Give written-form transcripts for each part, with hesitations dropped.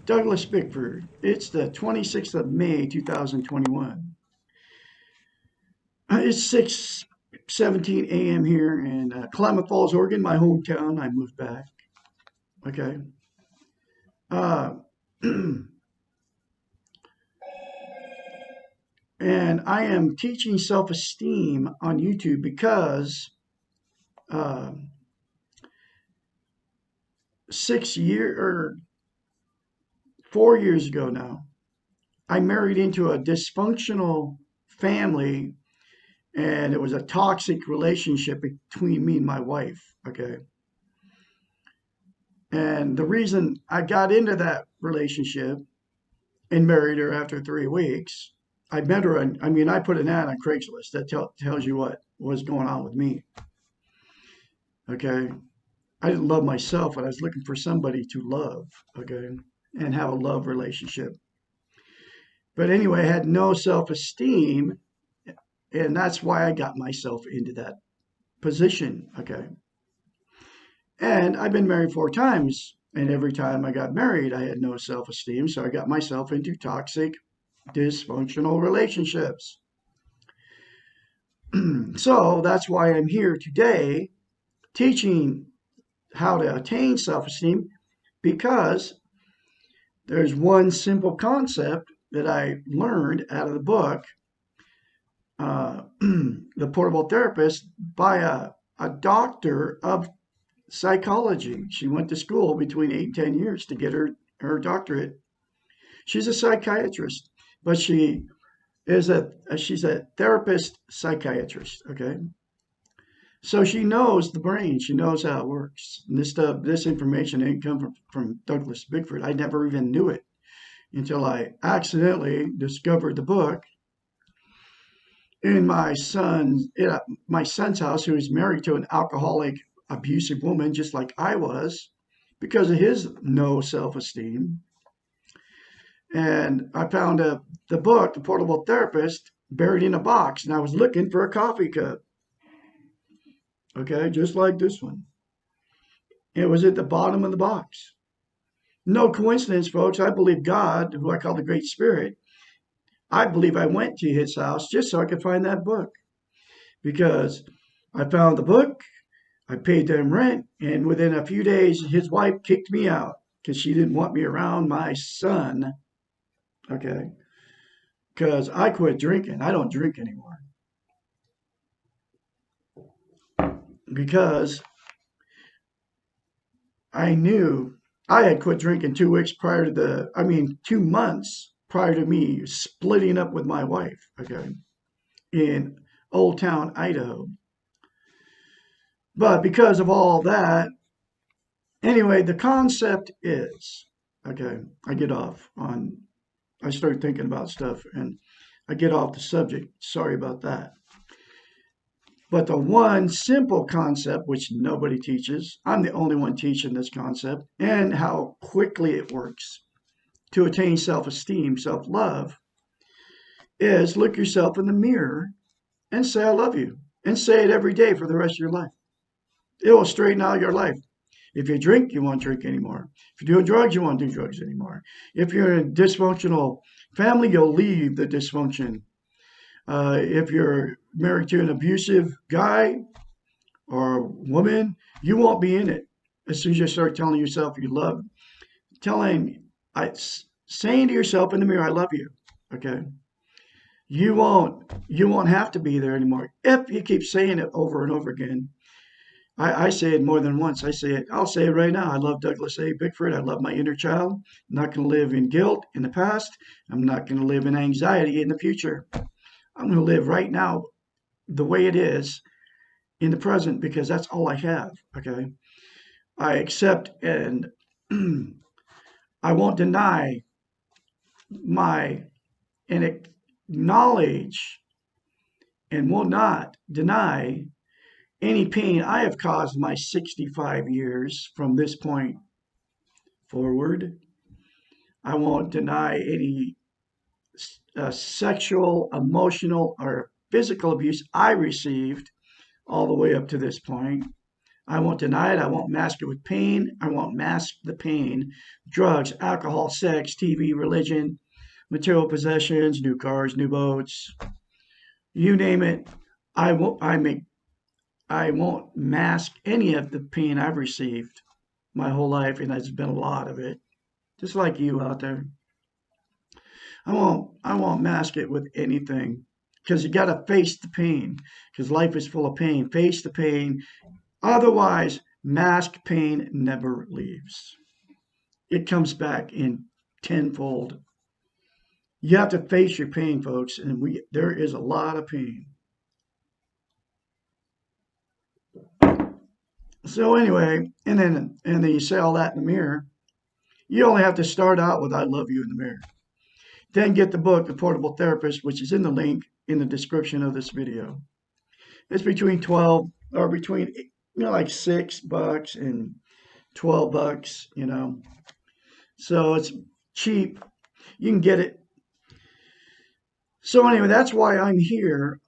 Douglas Bickford. It's the 26th of May, 2021. It's 6:17 a.m. here in Klamath Falls, Oregon, my hometown. I moved back. Okay. Uh, and I am teaching self-esteem on YouTube because uh, 6 year or 4 years ago now, I married into a dysfunctional family, and it was a toxic relationship between me and my wife. Okay. And the reason I got into that relationship and married her after 3 weeks, I met her on, I mean, I put an ad on Craigslist that tells you what was going on with me. Okay. I didn't love myself, and I was looking for somebody to love. Okay. And have a love relationship. But anyway, I had no self esteem, and that's why I got myself into that position. Okay. And I've been married 4 times. And every time I got married, I had no self esteem. So I got myself into toxic, dysfunctional relationships. So that's why I'm here today teaching how to attain self esteem, because there's one simple concept that I learned out of the book, The Portable Therapist, by a doctor of psychology. She went to school between 8 and 10 years to get her doctorate. She's a psychiatrist, but she's a therapist psychiatrist. Okay, so she knows the brain. She knows how it works. And this information didn't come from Douglas Bickford. I never even knew it until I accidentally discovered the book in my son's house, who was married to an alcoholic, abusive woman, just like I was, because of his no self-esteem. And I found the book, The Portable Therapist, buried in a box, and I was looking for a coffee cup. Okay, just like this one. It was at the bottom of the box. No coincidence, folks. I believe God, who I call the Great Spirit, I believe I went to his house just so I could find that book because I found the book, I paid them rent, and within a few days, his wife kicked me out because she didn't want me around my son. Okay, because I quit drinking. I don't drink anymore because I knew I had quit drinking 2 weeks prior to 2 months prior to me splitting up with my wife. Okay, in Old Town, Idaho. But because of all that, anyway, the concept is okay. I get off on, I start thinking about stuff and I get off the subject. Sorry about that. But the one simple concept, which nobody teaches, I'm the only one teaching this concept, and how quickly it works to attain self esteem, self love, is look yourself in the mirror and say, I love you. And say it every day for the rest of your life. It will straighten out your life. If you drink, you won't drink anymore. If you're doing drugs, you won't do drugs anymore. If you're in a dysfunctional family, you'll leave the dysfunction. If you're married to an abusive guy or woman, you won't be in it. As soon as you start telling yourself you love, telling, saying to yourself in the mirror, I love you. Okay. You won't have to be there anymore if you keep saying it over and over again. I say it more than once. I'll say it right now. I love Douglas A. Bickford. I love my inner child. I'm not going to live in guilt in the past. I'm not going to live in anxiety in the future. I'm going to live right now the way it is in the present because that's all I have. Okay. I accept and I won't deny my and acknowledge and will not deny any pain I have caused in my 65 years from this point forward. I won't deny any sexual, emotional, or physical abuse I received all the way up to this point. I won't deny it. I won't mask it with pain. I won't mask the pain. Drugs, alcohol, sex, TV, religion, material possessions, new cars, new boats, you name it. I won't. I won't mask any of the pain I've received my whole life, and there's been a lot of it. Just like you out there. I won't mask it with anything because you got to face the pain because life is full of pain. Face the pain. Otherwise, mask pain never leaves. It comes back in tenfold. You have to face your pain, folks, and there is a lot of pain. So anyway, and then you say all that in the mirror. You only have to start out with "I love you" in the mirror. Then get the book, The Portable Therapist, which is in the link in the description of this video. It's between 12 or between like $6 and $12. So it's cheap. You can get it. So anyway, that's why I'm here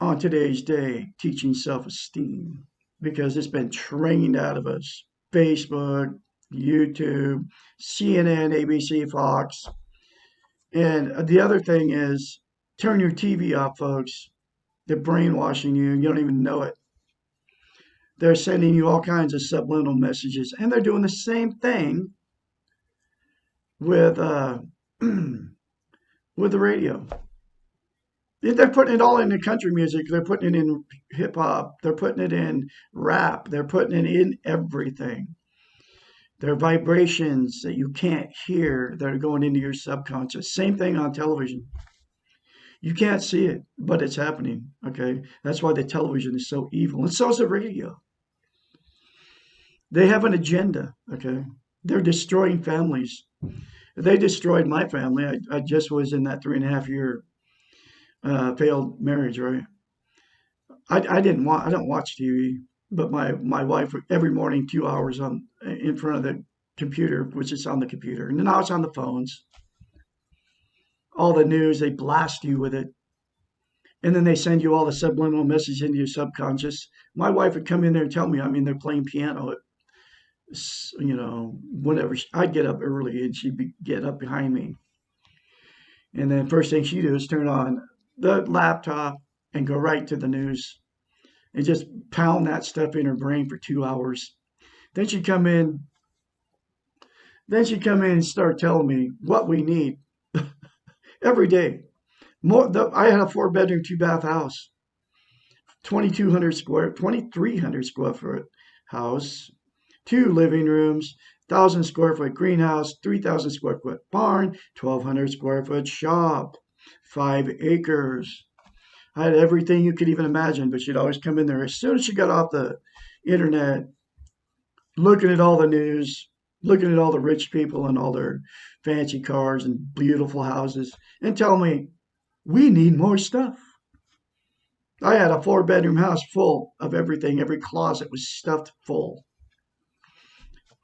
on today's day teaching self-esteem because it's been trained out of us. Facebook, YouTube, CNN, ABC, Fox. And the other thing is turn your TV off, folks. They're brainwashing you. You don't even know it. They're sending you all kinds of subliminal messages, and they're doing the same thing with with the radio. They're putting it all in the country music. They're putting it in hip hop. They're putting it in rap. They're putting it in everything. There are vibrations that you can't hear that are going into your subconscious. Same thing on television. You can't see it, but it's happening. Okay. That's why the television is so evil. And so is the radio. They have an agenda. Okay. They're destroying families. They destroyed my family. I just was in that 3.5 year failed marriage, right? I don't watch TV, but my wife every morning 2 hours on in front of the computer, which is on the computer, and now it's on the phones. all the news, they blast you with it. And then they send you all the subliminal messages into your subconscious. My wife would come in there and tell me I'm in there playing piano at, whatever. I'd get up early and she'd get up behind me. And then first thing she'd do is turn on the laptop and go right to the news and just pound that stuff in her brain for 2 hours. Then she'd come in. Then she'd come in and start telling me what we need every day. I had a 4-bedroom, 2-bath house, 2,300 square foot house, 2 living rooms, 1,000 square foot greenhouse, 3,000 square foot barn, 1,200 square foot shop, 5 acres. I had everything you could even imagine, but she'd always come in there as soon as she got off the internet, looking at all the news, looking at all the rich people and all their fancy cars and beautiful houses, and tell me, we need more stuff. I had a 4-bedroom house full of everything. Every closet was stuffed full.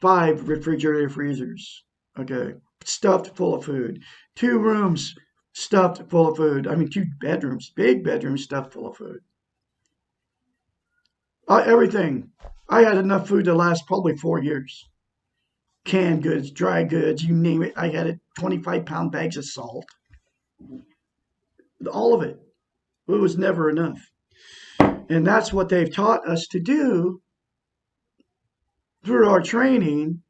5 refrigerator freezers, okay, stuffed full of food. 2 rooms stuffed full of food. I mean, 2 bedrooms, big bedrooms stuffed full of food. Everything. I had enough food to last probably 4 years. Canned goods, dry goods, you name it. I had 25-pound bags of salt. All of it. It was never enough. And that's what they've taught us to do through our training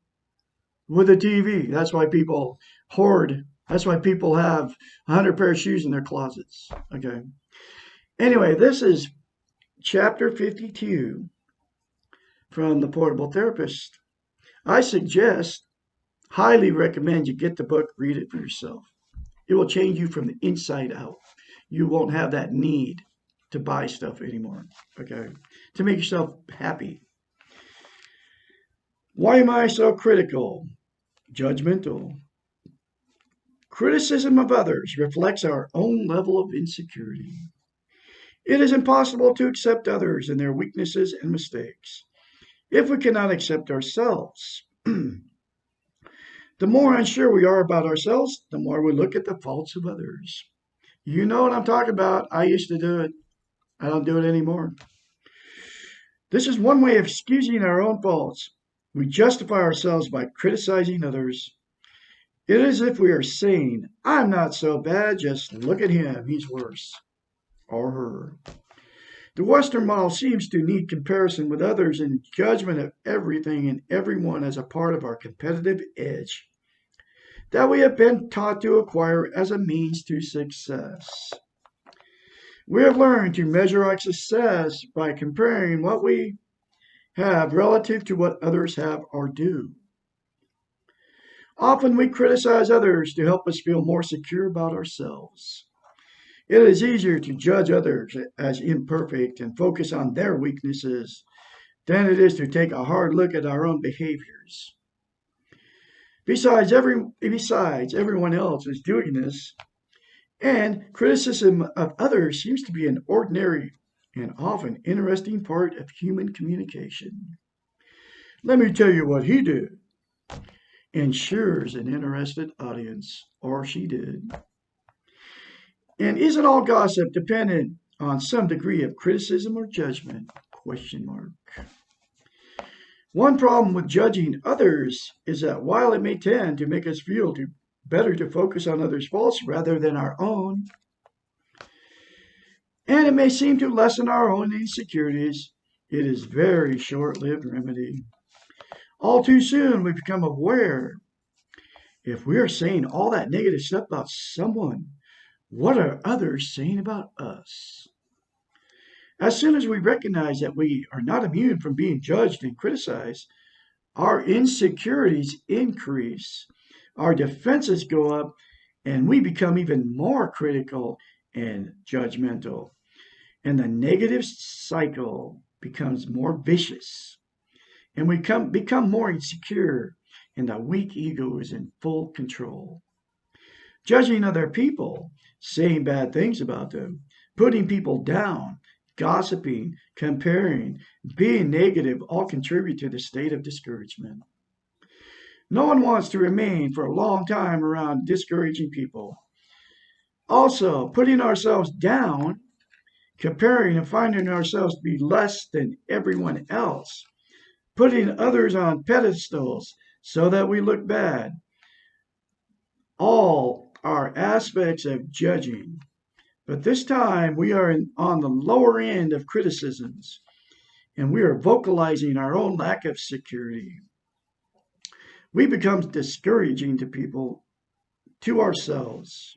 with the TV. That's why people hoard. That's why people have 100 pair of shoes in their closets. Okay. Anyway, this is chapter 52 from The Portable Therapist. I highly recommend you get the book, read it for yourself. It will change you from the inside out. You won't have that need to buy stuff anymore, okay? To make yourself happy. Why am I so critical? Judgmental. Criticism of others reflects our own level of insecurity. It is impossible to accept others and their weaknesses and mistakes if we cannot accept ourselves. The more unsure we are about ourselves, the more we look at the faults of others. You know what I'm talking about. I used to do it. I don't do it anymore. This is one way of excusing our own faults. We justify ourselves by criticizing others. It is as if we are saying, I'm not so bad, just look at him, he's worse, or her. The Western model seems to need comparison with others and judgment of everything and everyone as a part of our competitive edge that we have been taught to acquire as a means to success. We have learned to measure our success by comparing what we have relative to what others have or do. Often we criticize others to help us feel more secure about ourselves. It is easier to judge others as imperfect and focus on their weaknesses than it is to take a hard look at our own behaviors. Besides, everyone else is doing this, and criticism of others seems to be an ordinary and often interesting part of human communication. Let me tell you what he did. Ensures an interested audience, or she did. And isn't all gossip dependent on some degree of criticism or judgment? Question mark. One problem with judging others is that while it may tend to make us feel better to focus on others' faults rather than our own, and it may seem to lessen our own insecurities, it is very short-lived remedy. All too soon we become aware if we are saying all that negative stuff about someone, what are others saying about us? As soon as we recognize that we are not immune from being judged and criticized, our insecurities increase, our defenses go up, and we become even more critical and judgmental. And the negative cycle becomes more vicious. And we become more insecure, and the weak ego is in full control. Judging other people, saying bad things about them, putting people down, gossiping, comparing, being negative all contribute to the state of discouragement. No one wants to remain for a long time around discouraging people. Also, putting ourselves down, comparing and finding ourselves to be less than everyone else, putting others on pedestals so that we look bad, all are aspects of judging. But this time we are on the lower end of criticisms, and we are vocalizing our own lack of security. We become discouraging to people, to ourselves.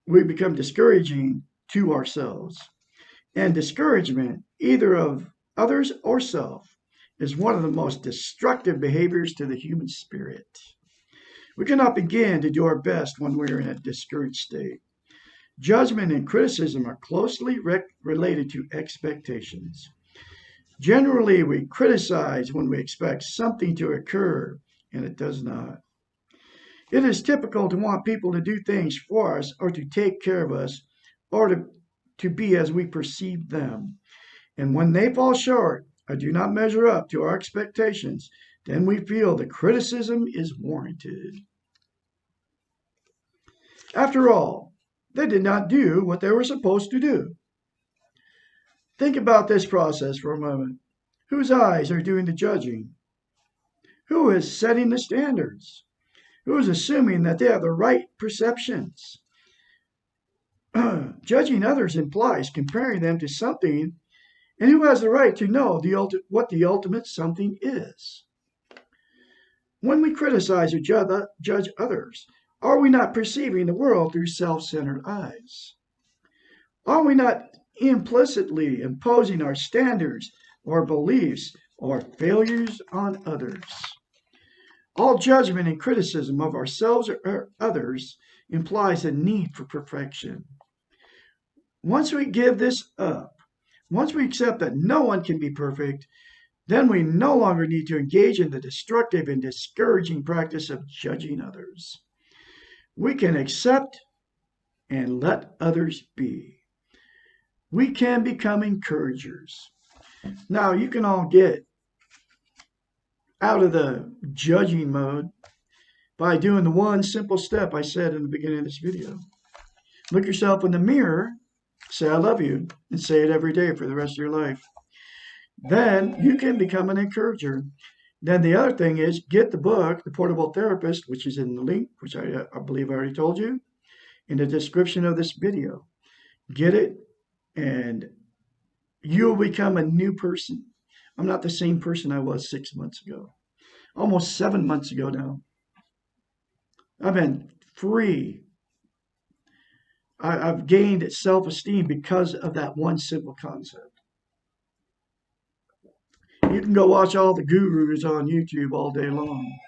We become discouraging to ourselves. And discouragement, either of others or self, is one of the most destructive behaviors to the human spirit. We cannot begin to do our best when we are in a discouraged state. Judgment and criticism are closely related to expectations. Generally, we criticize when we expect something to occur and it does not. It is typical to want people to do things for us or to take care of us or to be as we perceive them. And when they fall short or do not measure up to our expectations, then we feel the criticism is warranted. After all, they did not do what they were supposed to do. Think about this process for a moment. Whose eyes are doing the judging? Who is setting the standards? Who is assuming that they have the right perceptions? Judging others implies comparing them to something, and who has the right to know what the ultimate something is? When we criticize or judge others, are we not perceiving the world through self centered eyes? Are we not implicitly imposing our standards or beliefs or failures on others? All judgment and criticism of ourselves or others implies a need for perfection. Once we give this up, once we accept that no one can be perfect, then we no longer need to engage in the destructive and discouraging practice of judging others. We can accept and let others be. We can become encouragers. Now, you can all get out of the judging mode by doing the one simple step I said in the beginning of this video. Look yourself in the mirror, say I love you, and say it every day for the rest of your life. Then you can become an encourager. Then the other thing is get the book, The Portable Therapist, which is in the link, which I believe I already told you, in the description of this video. Get it, and you'll become a new person. I'm not the same person I was 6 months ago, almost 7 months ago now. I've been free. I've gained self-esteem because of that one simple concept. You can go watch all the gurus on YouTube all day long,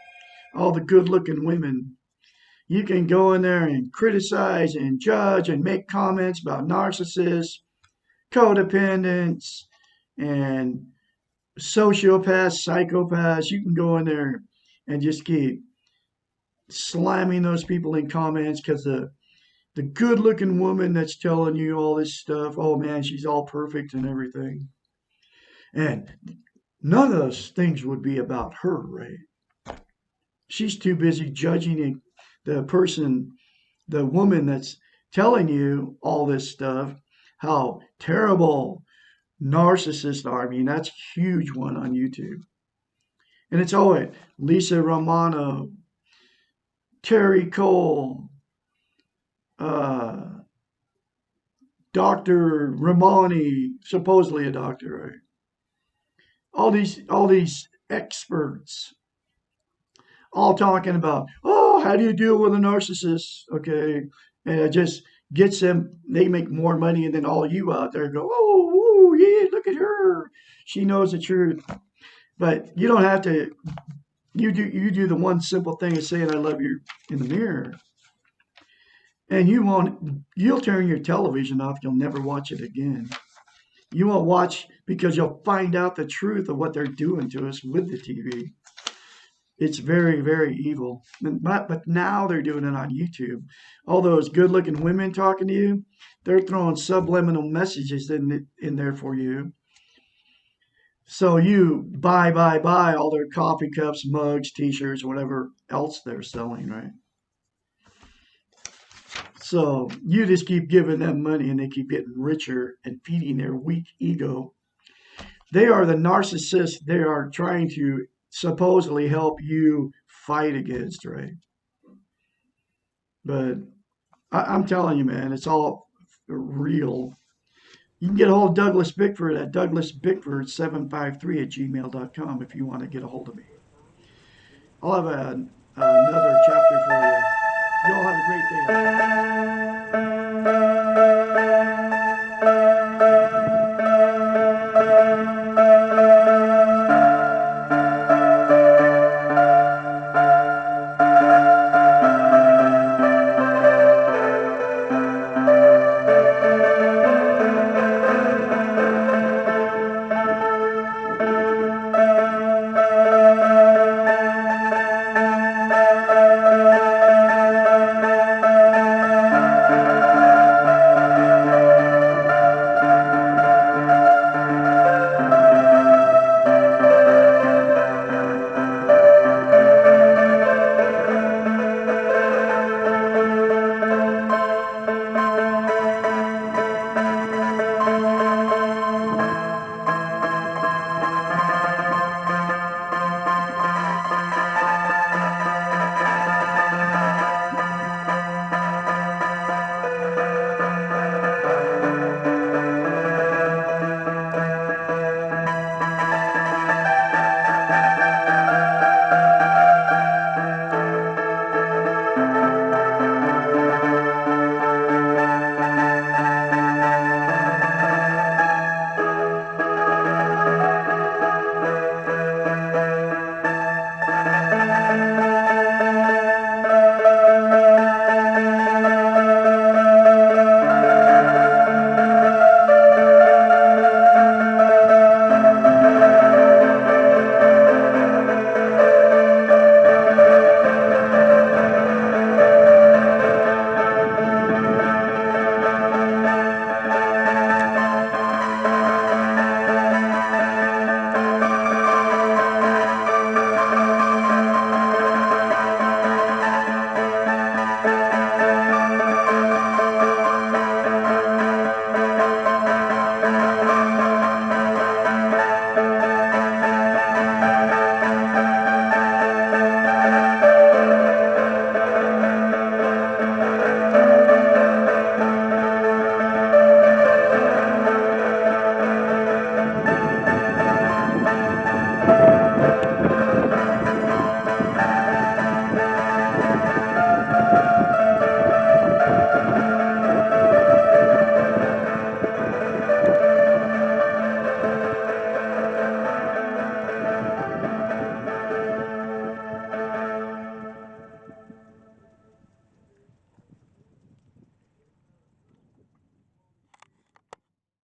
all the good-looking women. You can go in there and criticize and judge and make comments about narcissists, codependents, and sociopaths, psychopaths. You can go in there and just keep slamming those people in comments because the good looking woman that's telling you all this stuff, oh man, she's all perfect and everything. And none of those things would be about her, right? She's too busy judging the person, the woman that's telling you all this stuff, how terrible narcissists are. I mean, that's a huge one on YouTube. And it's always Lisa Romano, Terry Cole, Dr. Ramani, supposedly a doctor, right? All these experts, all talking about, oh, how do you deal with a narcissist? Okay, and it just gets them. They make more money, and then all you out there go, oh, yeah, look at her. She knows the truth. But you don't have to. You do the one simple thing of saying I love you in the mirror. And you'll turn your television off. You'll never watch it again. You won't watch because you'll find out the truth of what they're doing to us with the TV. It's very, very evil. But now they're doing it on YouTube. All those good looking women talking to you, they're throwing subliminal messages in there for you. So you buy all their coffee cups, mugs, t-shirts, whatever else they're selling, right? So you just keep giving them money and they keep getting richer and feeding their weak ego. They are the narcissists they are trying to supposedly help you fight against, right? But I'm telling you, man, it's all real. You can get a hold of Douglas Bickford at douglasbickford753 at gmail.com if you want to get a hold of me. I'll have another chapter for you. You all have a great day.